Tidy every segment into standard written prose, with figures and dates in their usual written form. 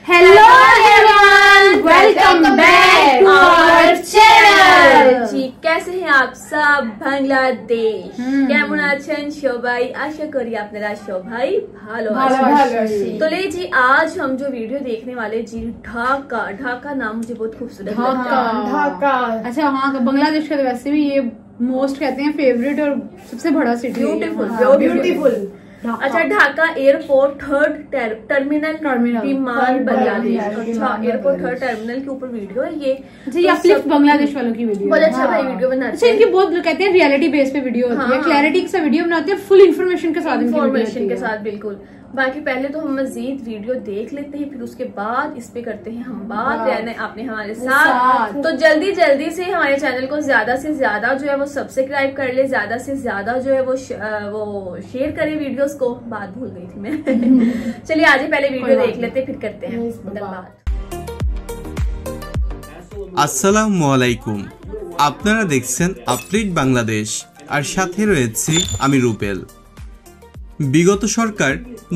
Hello everyone, welcome back to our channel. जी कैसे हैं आप सब? बांग्लादेश কেমন আছেন সবাই? आशा करी আপনারা সবাই ভালো আছেন। तो ले जी आज हम जो वीडियो देखने वाले जी ढाका नाम मुझे बहुत खूबसूरत लगता है। ढाका अच्छा, वहाँ का बांग्लादेश का वैसे भी ये मोस्ट कहते हैं फेवरेट और सबसे बड़ा सिटी, ब्यूटीफुल। अच्छा, ढाका एयरपोर्ट थर्ड टर्मिनल विमान बांग्लादेश। अच्छा, एयरपोर्ट थर्ड टर्मिनल के ऊपर वीडियो है ये। जी अपलिफ्ट बांग्लादेश वालों की वीडियो। बहुत अच्छा भाई वीडियो बनाते हैं। अच्छा, इनकी बहुत लोग कहते हैं रियलिटी बेस पे वीडियो होती है, क्लैरिटी के साथ वीडियो बनाते हैं, फुल इन्फॉर्मेशन के साथ बिल्कुल। बाकी पहले तो हम मजीद वीडियो देख लेते हैं, फिर उसके बाद इस पे करते हैं हम बात। रहना आपने हमारे साथ तो जल्दी से हमारे चैनल को ज्यादा से ज्यादा जो है वो सब्सक्राइब कर ले, ज्यादा से ज्यादा जो है वो शेयर करे वीडियोस को। बात भूल गई थी मैं। चलिए आज ही पहले वीडियो देख लेते फिर करते हैं बात। আসসালামু আলাইকুম, আপনারা দেখছেন আপডেট বাংলাদেশ আর সাথে রয়েছে আমি রুবেল। বিগত সরকার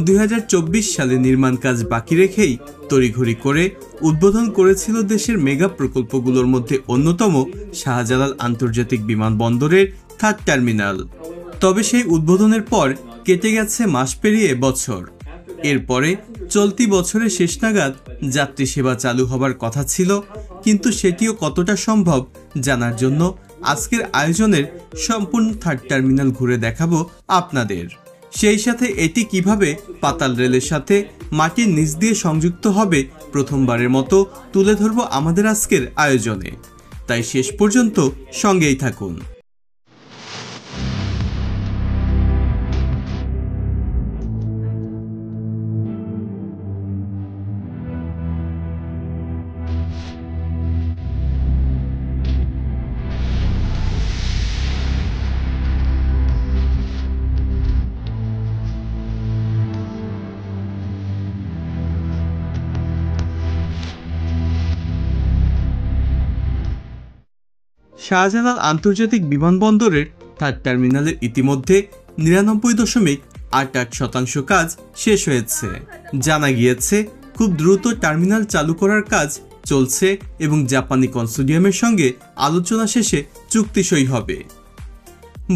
2024 সালে নির্মাণ কাজ বাকি রেখেই তড়িঘড়ি করে উদ্বোধন করেছিল দেশের মেগা প্রকল্পগুলোর মধ্যে অন্যতম শাহজালাল আন্তর্জাতিক বিমানবন্দরের থার্ড টার্মিনাল। তবে সেই উদ্বোধনের পর কেটে গেছে মাস পেরিয়ে বছর। এরপরে চলতি বছরের শেষ নাগাদ যাত্রী সেবা চালু হবার কথা ছিল, কিন্তু সেটিও কতটা সম্ভব জানার জন্য আজকের আয়োজনের সম্পূর্ণ থার্ড টার্মিনাল ঘুরে দেখাবো আপনাদের। সেই সাথে এটি কিভাবে পাতাল রেলের সাথে মাটির নিচ দিয়ে সংযুক্ত হবে প্রথমবারের মতো তুলে ধরবো আমাদের আজকের আয়োজনে। তাই শেষ পর্যন্ত সঙ্গেই থাকুন। শাহজালাল আন্তর্জাতিক বিমানবন্দরের থার্ড টার্মিনালের ইতিমধ্যে 99.88% কাজ শেষ হয়েছে। জানা গিয়েছে খুব দ্রুত টার্মিনাল চালু করার কাজ চলছে এবং জাপানি কনসোর্টিয়ামের সঙ্গে আলোচনা শেষে চুক্তি সই হবে।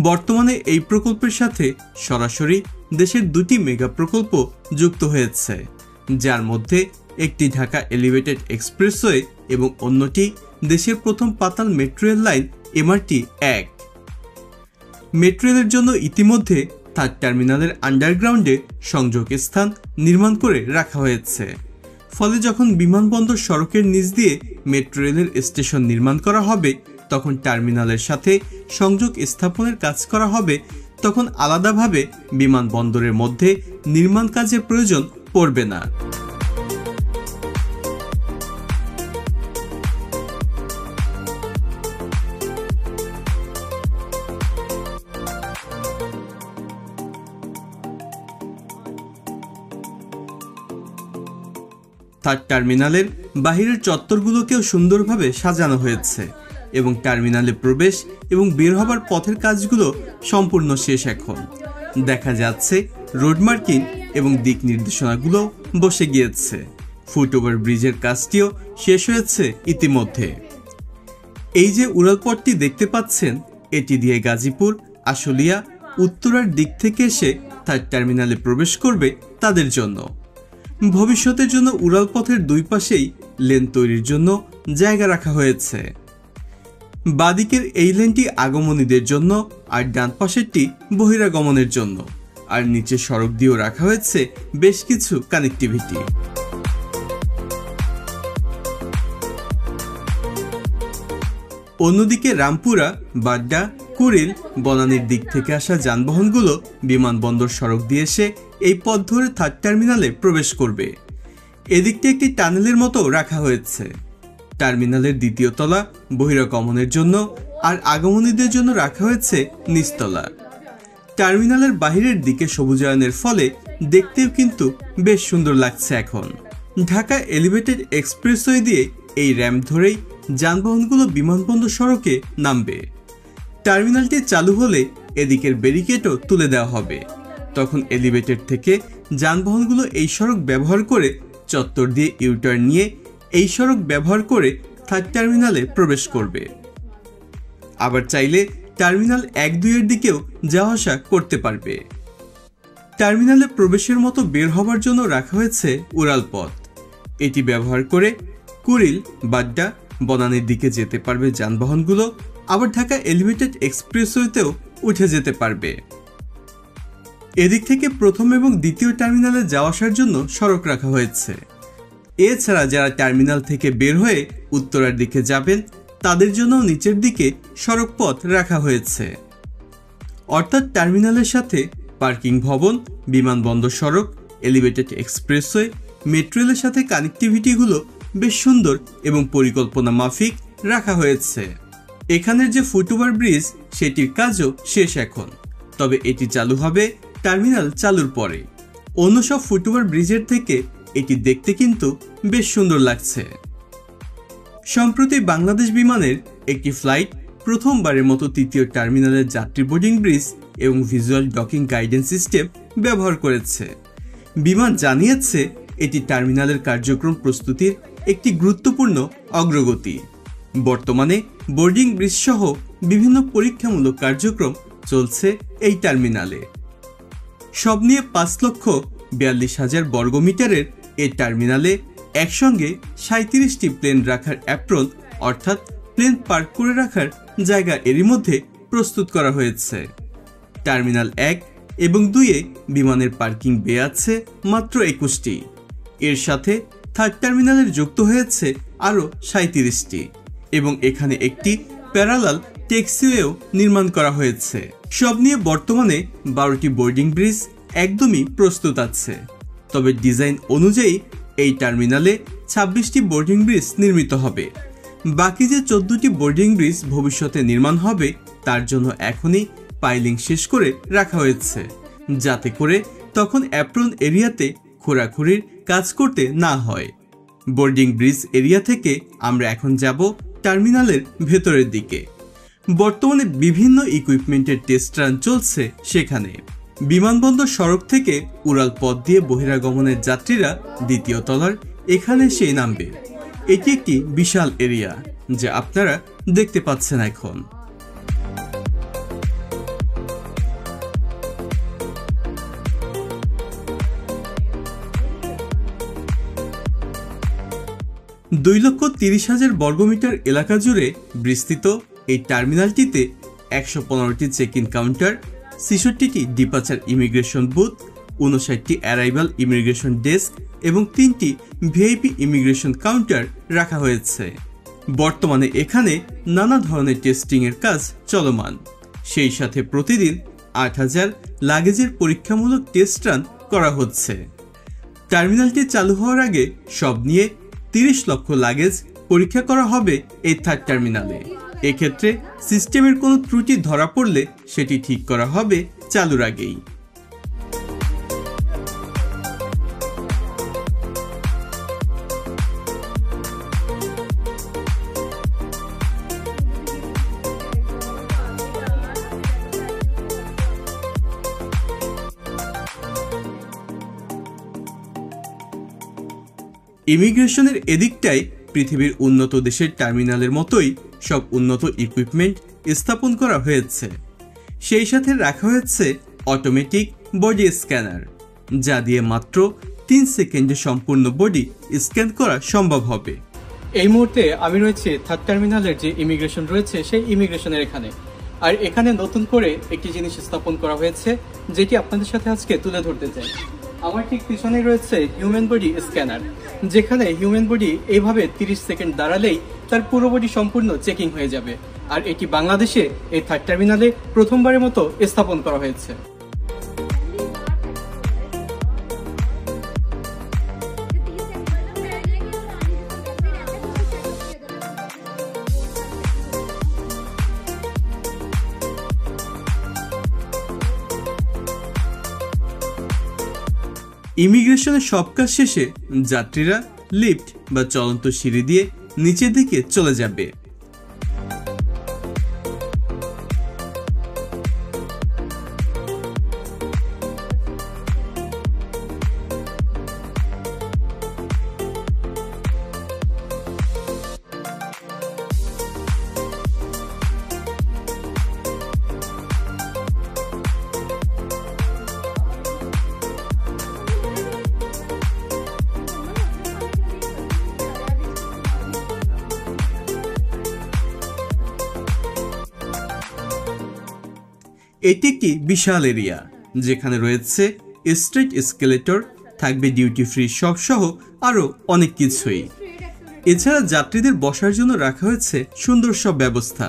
বর্তমানে এই প্রকল্পের সাথে সরাসরি দেশের দুটি মেগা প্রকল্প যুক্ত হয়েছে, যার মধ্যে একটি ঢাকা এলিভেটেড এক্সপ্রেসওয়ে এবং অন্যটি দেশের প্রথম পাতাল metro rail line MRT-1। Metro রেলের জন্য ইতিমধ্যে থার্ড টার্মিনালের আন্ডারগ্রাউন্ডে সংযোগ স্থান নির্মাণ করে রাখা হয়েছে। ফলে যখন বিমানবন্দর সড়কের নিচ দিয়ে মেট্রো রেলের স্টেশন নির্মাণ করা হবে, তখন টার্মিনালের সাথে সংযোগ স্থাপনের কাজ করা হবে, তখন আলাদাভাবে বিমানবন্দরের মধ্যে নির্মাণ কাজের প্রয়োজন পড়বে না। থার্ড টার্মিনালের বাহিরের চত্বরগুলোকেও সুন্দরভাবে সাজানো হয়েছে এবং টার্মিনালে প্রবেশ এবং বের হবার পথের কাজগুলো সম্পূর্ণ শেষ। এখন দেখা যাচ্ছে রোড মার্কিং এবং দিক নির্দেশনাগুলো বসে গিয়েছে। ফুটওভার ব্রিজের কাজটিও শেষ হয়েছে ইতিমধ্যে। এই যে উড়ালপথটি দেখতে পাচ্ছেন, এটি দিয়ে গাজীপুর, আশুলিয়া, উত্তরার দিক থেকে এসে থার্ড টার্মিনালে প্রবেশ করবে তাদের জন্য। ভবিষ্যতের জন্য উড়ালপথের দুই পাশেই লেন তৈরির জন্য জায়গা রাখা হয়েছে। বাদিকের এই লেনটি আগমনীদের জন্য আর ডান পাশেরটি বহিরাগমনের জন্য, আর নিচে সড়ক দিয়েও রাখা হয়েছে বেশ কিছু কানেক্টিভিটি। অন্যদিকে রামপুরা, বাড্ডা, কুড়িল, বনানীর দিক থেকে আসা যানবাহনগুলো বিমানবন্দর সড়ক দিয়ে এসে এই পথ ধরে থার্ড টার্মিনালে প্রবেশ করবে। এদিকটা একটি টানেলের মতো রাখা হয়েছে। টার্মিনালের দ্বিতীয় তলা বহিরাগমনের জন্য আর আগমনীদের জন্য রাখা হয়েছে নিচতলা। টার্মিনালের বাহিরের দিকে সবুজায়নের ফলে দেখতেও কিন্তু বেশ সুন্দর লাগছে। এখন ঢাকা এলিভেটেড এক্সপ্রেসওয়ে দিয়ে এই র্যাম্প ধরেই যানবাহনগুলো বিমানবন্দর সড়কে নামবে। টার্মিনালটি চালু হলে এদিকের ব্যারিকেডও তুলে দেওয়া হবে। তখন এলিভেটেড থেকে যানবাহনগুলো এই সড়ক ব্যবহার করে চত্বর দিয়ে ইউটার্ন নিয়ে এই সড়ক ব্যবহার করে থার্ড টার্মিনালে প্রবেশ করবে। আবার চাইলে টার্মিনাল 1-2 দিকেও যাওয়া আসা করতে পারবে। টার্মিনালে প্রবেশের মতো বের হবার জন্য রাখা হয়েছে উড়াল পথ। এটি ব্যবহার করে কুড়িল, বাড্ডা, বনানীর দিকে যেতে পারবে যানবাহনগুলো। আবার ঢাকা এলিভেটেড এক্সপ্রেসওয়েতেও উঠে যেতে পারবে। এদিক থেকে প্রথম এবং দ্বিতীয় টার্মিনালে যাওয়া আসার জন্য সড়ক রাখা হয়েছে। এছাড়া যারা টার্মিনাল থেকে বের হয়ে উত্তরার দিকে যাবেন তাদের জন্য নিচের দিকে সড়ক পথ রাখা হয়েছে। অর্থাৎ টার্মিনালের সাথে পার্কিং ভবন, বিমানবন্দর সড়ক, এলিভেটেড এক্সপ্রেসওয়ে, মেট্রো রেলের সাথে কানেক্টিভিটিগুলো বেশ সুন্দর এবং পরিকল্পনা মাফিক রাখা হয়েছে। এখানের যে ফুটওভার ব্রিজ সেটির কাজও শেষ এখন, তবে এটি চালু হবে টার্মিনাল চালুর পরে। অন্য সব ফুটওভার ব্রিজের থেকে এটি দেখতে কিন্তু বেশ সুন্দর লাগছে। সম্প্রতি বাংলাদেশ বিমানের একটি ফ্লাইট প্রথমবারের মতো তৃতীয় টার্মিনালের যাত্রী বোর্ডিং ব্রিজ এবং ভিজুয়াল ডকিং গাইডেন্স সিস্টেম ব্যবহার করেছে। বিমান জানিয়েছে এটি টার্মিনালের কার্যক্রম প্রস্তুতির একটি গুরুত্বপূর্ণ অগ্রগতি। বর্তমানে বোর্ডিং ব্রিজ সহ বিভিন্ন পরীক্ষামূলক কার্যক্রম চলছে এই টার্মিনালে। সব নিয়ে 5,42,000 বর্গমিটারের এই টার্মিনালে একসঙ্গে 37টি প্লেন রাখার অ্যাপ্রন অর্থাৎ প্লেন পার্ক করে রাখার জায়গা এরই মধ্যে প্রস্তুত করা হয়েছে। টার্মিনাল 1 এবং 2-এ বিমানের পার্কিং বে আছে মাত্র 21টি। এর সাথে থার্ড টার্মিনালের যুক্ত হয়েছে আরও 37টি এবং এখানে একটি প্যারালাল ট্যাক্সিওয়েও নির্মাণ করা হয়েছে। সব নিয়ে বর্তমানে 12টি বোর্ডিং ব্রিজ একদমই প্রস্তুত আছে। তবে ডিজাইন অনুযায়ী এই টার্মিনালে 26টি বোর্ডিং ব্রিজ নির্মিত হবে। বাকি যে 14টি বোর্ডিং ব্রিজ ভবিষ্যতে নির্মাণ হবে তার জন্য এখনই পাইলিং শেষ করে রাখা হয়েছে, যাতে করে তখন অ্যাপ্রন এরিয়াতে খোঁড়াখুড়ির কাজ করতে না হয়। বোর্ডিং ব্রিজ এরিয়া থেকে আমরা এখন যাব টার্মিনালের ভেতরের দিকে। বর্তমানে বিভিন্ন ইকুইপমেন্টের টেস্ট রান চলছে সেখানে। বিমানবন্দর সড়ক থেকে উড়াল পথ দিয়ে বহিরাগমনের যাত্রীরা দ্বিতীয় তলার এখানে সেই নামবে। এটি একটি বিশাল এরিয়া যা আপনারা দেখতে পাচ্ছেন এখন। $2,30,000 বর্গমিটার এলাকা জুড়ে বিস্তৃত এই টার্মিনালটিতে 115টি চেক ইন কাউন্টার, 66টি ডিপার্চার ইমিগ্রেশন বুথ, 59টি অ্যারাইভাল ইমিগ্রেশন ডেস্ক এবং 3টি ভিআইপি ইমিগ্রেশন কাউন্টার রাখা হয়েছে। বর্তমানে এখানে নানা ধরনের টেস্টিং এর কাজ চলমান। সেই সাথে প্রতিদিন 8,000 লাগেজের পরীক্ষামূলক টেস্ট রান করা হচ্ছে। টার্মিনালটি চালু হওয়ার আগে সব নিয়ে 30 লক্ষ লাগেজ পরীক্ষা করা হবে এই থার্ড টার্মিনালে। এক্ষেত্রে সিস্টেমের কোনো ত্রুটি ধরা পড়লে সেটি ঠিক করা হবে চালুর আগেই। ইমিগ্রেশনের এদিকটায় পৃথিবীর উন্নত দেশের টার্মিনালের মতোই সব উন্নত ইকুইপমেন্ট স্থাপন করা হয়েছে। সেই সাথে রাখা হয়েছে অটোমেটিক বডি স্ক্যানার, যা দিয়ে মাত্র 3 সেকেন্ডে সম্পূর্ণ বডি স্ক্যান করা সম্ভব হবে। এই মুহূর্তে আমি রয়েছে থার্ড টার্মিনালের যে ইমিগ্রেশন রয়েছে সেই ইমিগ্রেশনের এখানে। আর এখানে নতুন করে একটি জিনিস স্থাপন করা হয়েছে যেটি আপনাদের সাথে আজকে তুলে ধরতে চাই। আমার ঠিক পিছনে রয়েছে হিউম্যান বডি স্ক্যানার, যেখানে হিউম্যান বডি এইভাবে 30 সেকেন্ড দাঁড়ালেই তার পুরো বডি সম্পূর্ণ চেকিং হয়ে যাবে। আর এটি বাংলাদেশে এই থার্ড টার্মিনালে প্রথমবারের মতো স্থাপন করা হয়েছে। ইমিগ্রেশনের সব কাজ শেষে যাত্রীরা লিফট বা চলন্ত সিঁড়ি দিয়ে নিচের দিকে চলে যাবে। এটি একটি বিশাল এরিয়া যেখানে রয়েছে স্ট্রিট এসকেলেটর, থাকবে ডিউটি ফ্রি শপ সহ আরো অনেক কিছুই। এছাড়া যাত্রীদের বসার জন্য রাখা হয়েছে সুন্দর সব ব্যবস্থা।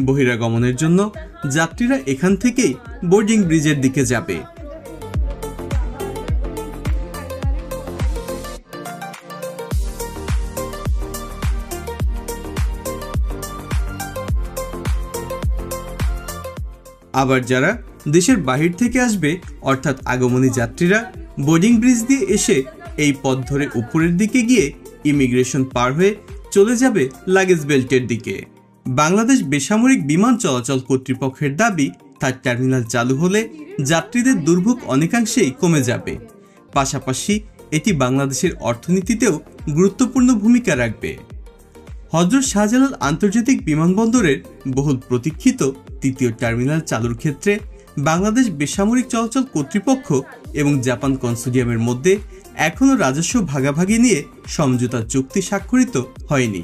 বহিরাগমনের জন্য যাত্রীরা এখান থেকেই বোর্ডিং ব্রিজের দিকে যাবে। আবার যারা দেশের বাহির থেকে আসবে অর্থাৎ আগমনী যাত্রীরা বোর্ডিং ব্রিজ দিয়ে এসে এই পথ ধরে উপরের দিকে গিয়ে ইমিগ্রেশন পার হয়ে চলে যাবে লাগেজ বেল্টের দিকে। বাংলাদেশ বেসামরিক বিমান চলাচল কর্তৃপক্ষের দাবি থার্ড টার্মিনাল চালু হলে যাত্রীদের দুর্ভোগ অনেকাংশেই কমে যাবে। পাশাপাশি এটি বাংলাদেশের অর্থনীতিতেও গুরুত্বপূর্ণ ভূমিকা রাখবে। হযরত শাহজালাল আন্তর্জাতিক বিমানবন্দরের বহুল প্রতীক্ষিত তৃতীয় টার্মিনাল চালুর ক্ষেত্রে বাংলাদেশ বেসামরিক চলাচল কর্তৃপক্ষ এবং জাপান কনসোর্টিয়ামের মধ্যে এখনও রাজস্ব ভাগাভাগি নিয়ে সমঝোতা চুক্তি স্বাক্ষরিত হয়নি।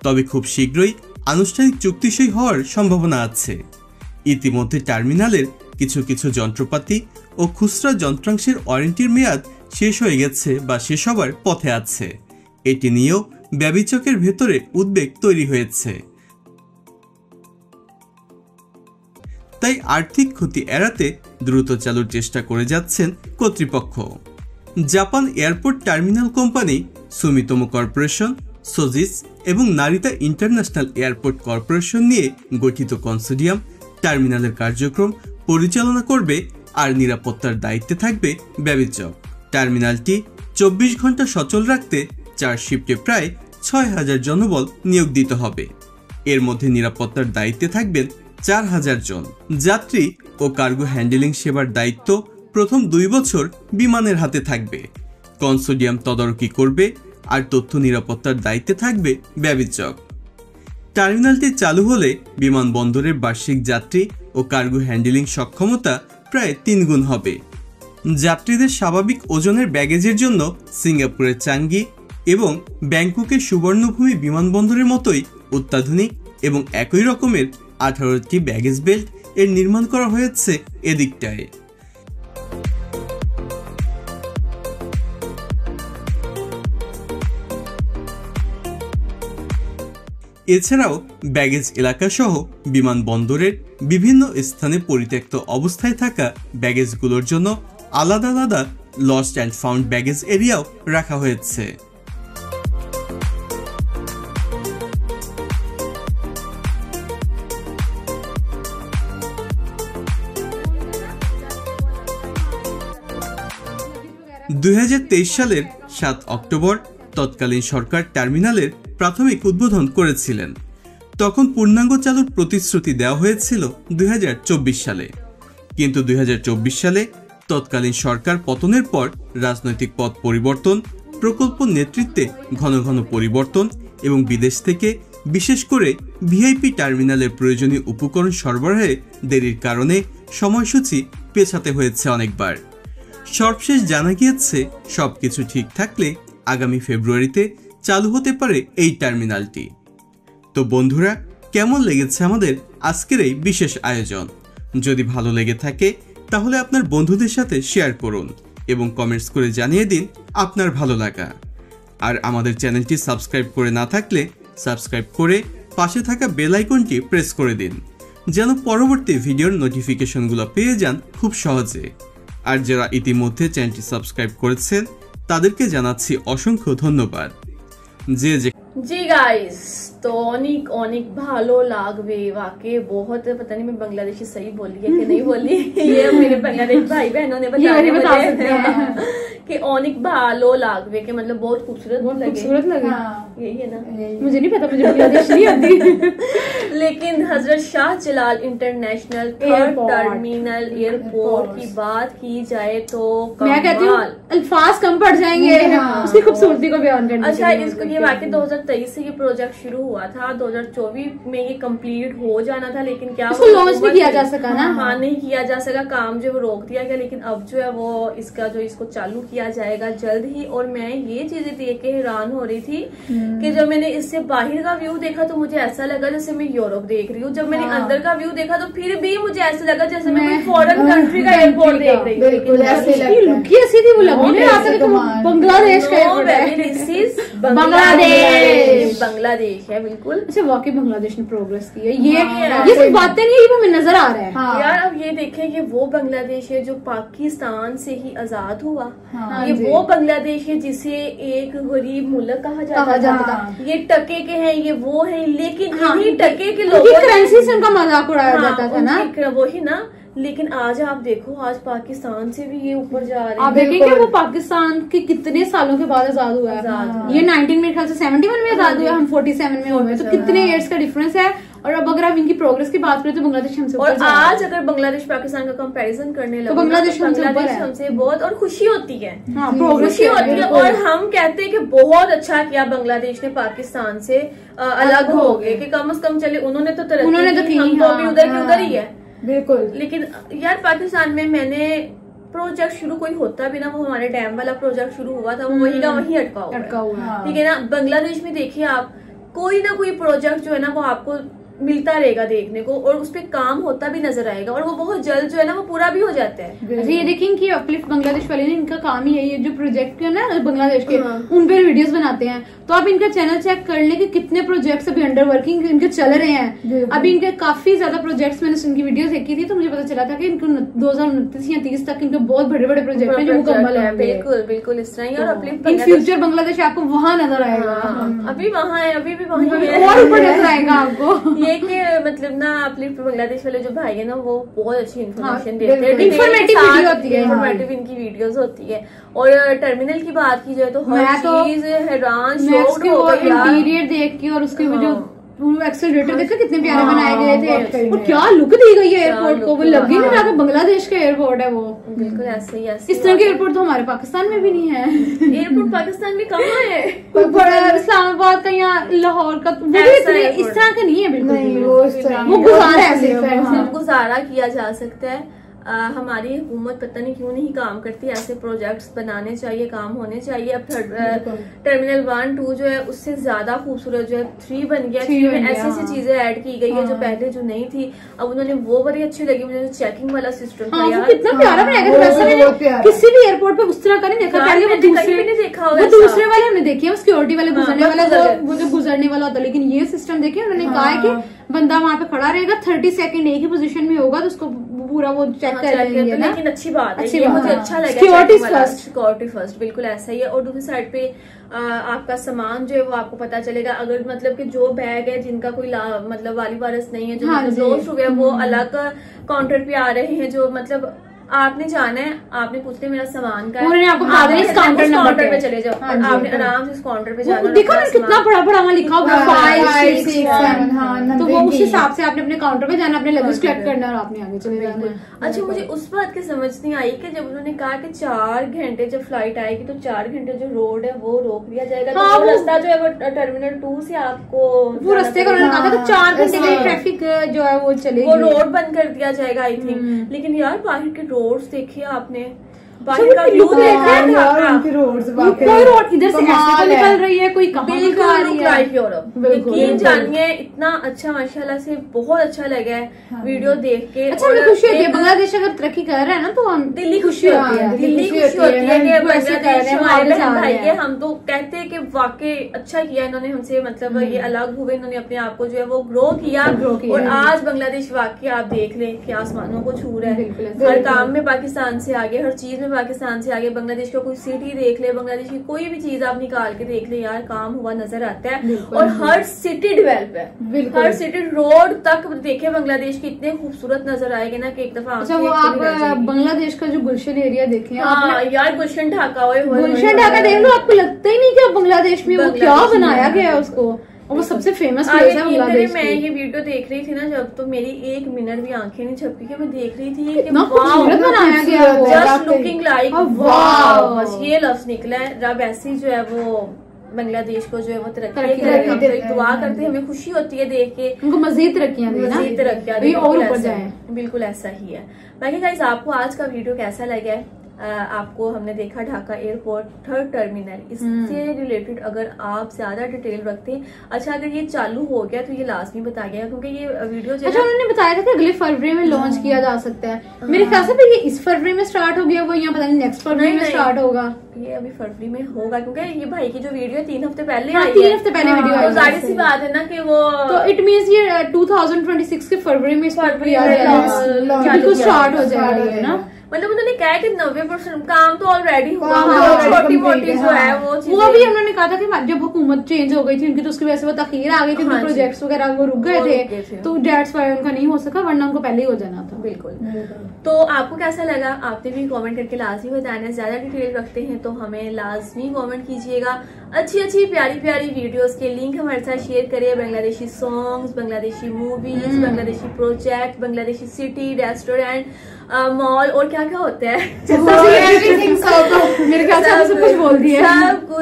তবে খুব শীঘ্রই আনুষ্ঠানিক চুক্তি সই হওয়ার সম্ভাবনা আছে। ইতিমধ্যে টার্মিনালের কিছু কিছু যন্ত্রপাতি ও খুচরা যন্ত্রাংশের ওয়ারেন্টির মেয়াদ শেষ হয়ে গেছে বা শেষ হবার পথে আছে। এটি নিয়েও ব্যবিচকের ভেতরে উদ্বেগ তৈরি হয়েছে। তাই আর্থিক ক্ষতি এড়াতে দ্রুত চালুর চেষ্টা করে যাচ্ছেন কর্তৃপক্ষ। Japan airport terminal company, Sumitomo corporation, সোজিস এবং নারিতা ইন্টারন্যাশনাল এয়ারপোর্ট কর্পোরেশন নিয়ে গঠিত কনসোর্টিয়াম টার্মিনালের কার্যক্রম পরিচালনা করবে আর নিরাপত্তার দায়িত্বে থাকবে ব্যবিচক। টার্মিনালটি 24 ঘন্টা সচল রাখতে 4 শিফটে প্রায় 6000 জনবল নিয়োগ দিতে হবে। এর মধ্যে নিরাপত্তার দায়িত্বে থাকবেন 4000 জন। যাত্রী ও কার্গো হ্যান্ডেলিং সেবার দায়িত্ব প্রথম 2 বছর বিমানের হাতে থাকবে। কনসোর্টিয়াম তদারকি করবে আর তথ্য নিরাপত্তার দায়িত্বে থাকবে ব্যবিচক। টার্মিনালটি চালু হলে বিমানবন্দরের বার্ষিক যাত্রী ও কার্গো হ্যান্ডেলিং সক্ষমতা প্রায় 3 গুণ হবে। যাত্রীদের স্বাভাবিক ওজনের ব্যাগেজের জন্য সিঙ্গাপুরের চাঙ্গি এবং ব্যাংককের সুবর্ণভূমি বিমানবন্দরের মতোই অত্যাধুনিক এবং একই রকমের 18টি ব্যাগেজ বেল্ট এর নির্মাণ করা হয়েছে এদিকটায়। এছাড়াও ব্যাগেজ এলাকা সহ বিমানবন্দরের বিভিন্ন স্থানে পরিত্যক্ত অবস্থায় থাকা ব্যাগেজগুলোর জন্য আলাদা আলাদা লস্ট অ্যান্ড ফাউন্ড ব্যাগেজ এরিয়াও রাখা হয়েছে। সালের 7 অক্টোবর তৎকালীন সরকার টার্মিনালের প্রাথমিক উদ্বোধন করেছিলেন। তখন পূর্ণাঙ্গ চালুর প্রতিশ্রুতি দেওয়া হয়েছিল 2024 সালে, কিন্তু 2024 সালে তৎকালীন সরকার পতনের পর রাজনৈতিক পথ পরিবর্তন, প্রকল্প নেতৃত্বে ঘন ঘন পরিবর্তন এবং বিদেশ থেকে বিশেষ করে ভিআইপি টার্মিনালের প্রয়োজনীয় উপকরণ সরবরাহে দেরির কারণে সময়সূচি পেছাতে হয়েছে অনেকবার। সর্বশেষ জানা গিয়েছে সবকিছু ঠিক থাকলে আগামী ফেব্রুয়ারিতে চালু হতে পারে এই টার্মিনালটি। তো বন্ধুরা, কেমন লেগেছে আমাদের আজকের এই বিশেষ আয়োজন? যদি ভালো লেগে থাকে তাহলে আপনার বন্ধুদের সাথে শেয়ার করুন এবং কমেন্টস করে জানিয়ে দিন আপনার ভালো লাগা। আর আমাদের চ্যানেলটি সাবস্ক্রাইব করে না থাকলে সাবস্ক্রাইব করে পাশে থাকা বেল আইকনটি প্রেস করে দিন, যেন পরবর্তী ভিডিওর নোটিফিকেশনগুলো পেয়ে যান খুব সহজে। আর যারা ইতিমধ্যে চ্যানেলটি সাবস্ক্রাইব করেছেন তাদেরকে জানাচ্ছি অসংখ্য ধন্যবাদ। जी गाइस, तो অনেক ভালো লাগবে वाकई बहुत। पता नहीं मैं बांग्लादेशी सही बोली है कि नहीं बोली ये मेरे बांग्लादेश भाई बहनों ने बताया कि অনেক ভালো লাগবে कि मतलब बहुत खूबसूरत लगे। यही है ना? मुझे नहीं पता, मुझे बांग्लादेश नहीं आती। लेकिन हजरत Shahjalal international third terminal airport की बात की जाए तो मैं कहती हूँ अल्फाज कम पड़ जाएंगे उसकी खूबसूरती को बयान करने। अच्छा, इसको ये वाकई 2023 से ये प्रोजेक्ट शुरू हुआ हुआ था 2024 में ये कंप्लीट हो जाना था, लेकिन क्या इसको लॉन्च नहीं किया जा सका ना। हाँ, नहीं किया जा सका, काम जो वो रोक दिया गया। लेकिन अब जो है वो इसको चालू किया जाएगा जल्द ही। और मैं ये चीजें देख के हैरान हो रही थी कि जब मैंने इससे बाहर का व्यू देखा तो मुझे ऐसा लगा जैसे मैं यूरोप देख रही हूँ। जब मैंने अंदर का व्यू देखा तो फिर भी मुझे ऐसा लगा जैसे मैं कोई फॉरेन कंट्री का एयरपोर्ट देख रही थी। बिल्कुल ऐसे ऐसी थी, वो लगी नहीं आता कि बांग्लादेश का एयरपोर्ट है। दिस इज बांग्लादेश है बिल्कुल। अच्छा, वाकई बांग्लादेश ने प्रोग्रेस की है। ये सिर्फ बातें नहीं, ये हमें नजर आ रहा है। हाँ। यार अब ये देखें, ये वो बांग्लादेश है जो पाकिस्तान से ही आजाद हुआ। हाँ, ये वो बांग्लादेश है जिसे एक गरीब मुल्क कहा जाता था। ये टके के हैं, ये वो है, लेकिन यही टके के लोगों करेंसी से उनका मजाक उड़ाया जाता था ना, वही ना। लेकिन आज आप देखो, आज पाकिस्तान से भी ये ऊपर जा रहे हैं। आप देखेंगे वो पाकिस्तान के कितने सालों के बाद आजाद हुआ है। ये 19 मेरे ख्याल से 71 में आजाद हुआ, हम 47 में हुए, तो कितने इयर्स का डिफरेंस है। और अब अगर आप इनकी प्रोग्रेस की बात करें तो बांग्लादेश हमसे और आज अगर बांग्लादेश पाकिस्तान का कंपैरिजन करने लगे तो बांग्लादेश हमसे बहुत, और खुशी होती है, खुशी होती है। और हम कहते हैं कि बहुत अच्छा किया बांग्लादेश ने पाकिस्तान से अलग हो गए, कि कम से कम चले उन्होंने तो तरक्की की, हमको भी उधर की उधर ही है। बिल्कुल। लेकिन यार पाकिस्तान में मैंने प्रोजेक्ट शुरू कोई होता भी ना, वो हमारे डैम वाला प्रोजेक्ट शुरू हुआ था, वो वही का वही अटका हुआ, ठीक है ना। बांग्लादेश में देखिए आप, कोई ना कोई प्रोजेक्ट जो है ना वो आपको मिलता रहेगा देखने को, और उस पे काम होता भी नजर आएगा, और वो बहुत जल्द जो है ना वो पूरा भी हो जाता है। अच्छा, ये देखेंगे कि अपलिफ्ट बांग्लादेश वाले ने, इनका काम ही है ये जो प्रोजेक्ट है ना बांग्लादेश के, उन पे वीडियोस बनाते हैं। तो आप इनका चैनल चेक कर लें कि कितने प्रोजेक्ट्स अभी अंडर वर्किंग इनके चल रहे हैं। अभी इनके काफी ज्यादा प्रोजेक्ट्स, मैंने इनकी वीडियोस देखी थी तो मुझे पता चला था कि इनको 2029 या 30 तक इनके बहुत बड़े बड़े प्रोजेक्ट हैं जो मुकम्मल है। बिल्कुल बिल्कुल इस तरह ही। और अपलिफ्ट इन फ्यूचर बांग्लादेश आपको वहाँ नजर आएगा, अभी वहाँ है, अभी भी वहीं और ऊपर नजर आएगा आपको। ये कि मतलब ना अपलिफ्ट बांग्लादेश वाले जो भाई है ना वो बहुत अच्छी इन्फॉर्मेशन देते हैं, इन्फॉर्मेटिव इनकी वीडियोस होती है। और टर्मिनल की बात की जाए तो हर चीज हैरान शॉक्ड हो गई यार, इंटीरियर देख के और उसके जो एक्सेलरेटर देखा कितने प्यारे बनाए गए थे, और क्या लुक दी गई है एयरपोर्ट को, वो लग ही नहीं रहा बांग्लादेश का एयरपोर्ट है वो। बिल्कुल ऐसे ही इस तरह के एयरपोर्ट तो हमारे पाकिस्तान में भी नहीं है। एयरपोर्ट पाकिस्तान में कहाँ है? इस्लामाबाद का या लाहौर का, वो इस तरह का नहीं है बिल्कुल, वो गुजारा है, सिर्फ गुजारा किया जा सकता है। हमारी हुकूमत पता नहीं क्यों नहीं काम करती, ऐसे प्रोजेक्ट्स बनाने चाहिए, काम होने चाहिए। अब टर्मिनल 1, 2 जो है उससे ज्यादा खूबसूरत जो है 3 बन गया। 3 में ऐसी ऐसी चीजें ऐड की गई है जो पहले जो नहीं थी, अब उन्होंने वो बड़ी अच्छी लगी मुझे, जो चेकिंग वाला सिस्टम था यार, कितना प्यारा बनाया गया। किसी भी एयरपोर्ट पे उस तरह का नहीं देखा, वो दूसरे वाले हमने देखे, सिक्योरिटी वाले गुजरने वाला, वो जो गुजरने वाला होता, लेकिन ये सिस्टम देखिए उन्होंने कहा है कि बंदा वहाँ पे खड़ा रहेगा, 30 सेकंड एक ही पोजीशन में होगा तो उसको पूरा वो चेक कर लेंगे। लेकिन अच्छी बात है, ये मुझे अच्छा लगा। सिक्योरिटी फर्स्ट, बिल्कुल ऐसा ही है। और दूसरी साइड पे आपका सामान जो है वो आपको पता चलेगा, अगर मतलब कि जो बैग है जिनका कोई मतलब वाली वारस नहीं है, जो दोस्त हुए वो अलग काउंटर पे आ रहे हैं, जो मतलब आपने जाना है, आपने पूछते मेरा सामान का है, आपको काउंटर पे चले जाओ, आपने आराम से इस काउंटर पे जाना। देखो ना कितना बड़ा बड़ा वहाँ लिखा होगा 5, 6, 7, तो वो उस हिसाब से आपने अपने काउंटर पे जाना, अपने लगेज कलेक्ट करना और आपने आगे चले जाना। अच्छा, मुझे उस बात की समझ नहीं आई कि जब उन्होंने कहा कि 4 घंटे जब फ्लाइट आएगी तो 4 घंटे जो रोड है वो रोक दिया जाएगा, तो वो रास्ता जो है वो टर्मिनल 2 से आपको वो रास्ते का उन्होंने कहा था 4 घंटे का ट्रैफिक जो है वो चलेगी, वो रोड बंद कर दिया जाएगा आई थिंक। लेकिन यार बाहर के रोड्स देखिए आपने, बाहर का व्यू देखा है, कोई रोड इधर से ऐसे तो निकल रही है, कोई कहाँ निकल रही है। यकीन जानिए इतना अच्छा, माशाल्लाह से बहुत अच्छा लगा है वीडियो देख के। अच्छा, मुझे खुशी होती है बांग्लादेश अगर तरक्की कर रहा है ना, तो हम दिल्ली खुशी होती है, दिल्ली खुशी होती है कि बांग्लादेश हमारे बहन भाई के, हम तो कहते हैं कि वाकई अच्छा किया इन्होंने हमसे, मतलब ये अलग हुए, इन्होंने अपने आप को जो है वो ग्रो किया। और आज बांग्लादेश वाकई आप देख लें कि आसमानों को छू रहा है, हर काम में पाकिस्तान से आगे, हर चीज में पाकिस्तान से आगे। बांग्लादेश का कोई सिटी देख ले, बांग्लादेश की कोई भी चीज आप निकाल के देख ले यार, काम हुआ नजर आता है। और हर सिटी डेवलप है, हर सिटी रोड तक देखे बांग्लादेश की इतने खूबसूरत नजर आएगी ना कि एक दफा। अच्छा, वो आप बांग्लादेश का जो गुलशन एरिया देखे, हाँ यार गुलशन ढाका हुआ, गुलशन ढाका देख लो, आपको लगता ही नहीं कि बांग्लादेश में वो क्या बनाया गया है उसको, और वो सबसे फेमस प्लेस है बांग्लादेश। मैं ये वीडियो देख रही थी ना जब, तो मेरी 1 मिनट भी आंखें नहीं झपकी कि मैं देख रही थी कि बनाया गया, जस्ट लुकिंग लाइक वाव, बस ये लफ्ज निकला है। रब ऐसी जो है वो बांग्लादेश को जो है वो तरक्की तरक्की करे। हम तो दे एक दुआ करते हैं, हमें खुशी होती है देख के उनको मजीद तरक्कियां देना, मजीद तरक्कियां ये और ऊपर ऐसा जाए। है, बिल्कुल ऐसा ही है। बाकी गाइस आपको आज का वीडियो कैसा लगा है? आपको हमने देखा ढाका एयरपोर्ट 3rd टर्मिनल, इससे रिलेटेड अगर आप ज्यादा डिटेल रखते हैं, अच्छा अगर ये चालू हो गया तो ये लाजमी बताया गया, क्योंकि ये वीडियो जो अच्छा उन्होंने बताया था कि अगले फरवरी में लॉन्च किया जा सकता है। मेरे ख्याल से फिर ये इस फरवरी में स्टार्ट हो गया, वो यहाँ पता नहीं नेक्स्ट फरवरी में स्टार्ट होगा। ये अभी फरवरी में होगा, क्योंकि ये भाई की जो वीडियो 3 हफ्ते पहले हाँ, आई 3 है, हफ्ते पहले वीडियो आई तो है। जाहिर सी बात है ना कि वो तो इट मीन्स ये 2026 के फरवरी में स्टार्ट हो जाएगा ये ना। मतलब उन्होंने कहा है कि 90% काम तो ऑलरेडी हुआ, हाँ, छोटी मोटी जो है वो वो भी उन्होंने कहा था कि जब हुकूमत चेंज हो गई थी उनकी, तो उसकी वजह से वो तखीर आ गई थी, हाँ, प्रोजेक्ट्स वगैरह वो रुक गए थे, तो डेट्स वाइज उनका नहीं हो सका, वरना उनको पहले ही हो जाना था। बिल्कुल। तो आपको कैसा लगा आपने भी कमेंट करके लाजमी बताना। ज्यादा डिटेल रखते हैं तो हमें लाजमी कमेंट कीजिएगा। अच्छी अच्छी प्यारी प्यारी वीडियोस के लिंक हमारे साथ शेयर करिए। Bangladeshi songs, Bangladeshi movies, Bangladeshi project, Bangladeshi city, restaurant, mall और क्या क्या होता है मेरे ख्याल से सब कुछ बोल दिया,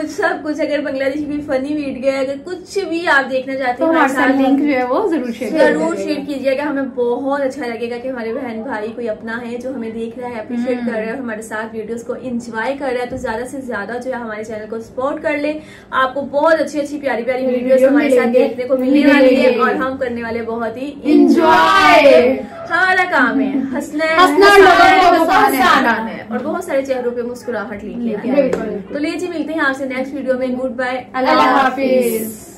सब कुछ। अगर बांग्लादेशी भी फनी वीडियो है, अगर कुछ भी आप देखना चाहते तो हैं हमारे साथ लिंक जो है वो जरूर शेयर कीजिएगा। हमें बहुत अच्छा लगेगा कि हमारे बहन भाई कोई अपना है जो हमें देख रहा है, अप्रिशिएट कर रहा है, हमारे साथ वीडियोस को एंजॉय कर रहा है। तो ज्यादा से ज्यादा जो है हमारे चैनल को सपोर्ट कर ले। आपको बहुत अच्छी अच्छी प्यारी प्यारी वीडियोस हमारे साथ देखने को मिलने वाली है और हम करने वाले बहुत ही एंजॉय। हमारा काम है हंसना है और बहुत सारे चेहरों पे मुस्कुराहट लेके आए। तो लीजिए मिलते हैं आपसे नेक्स्ट वीडियो में। गुड बाय, अल्लाह हाफिज।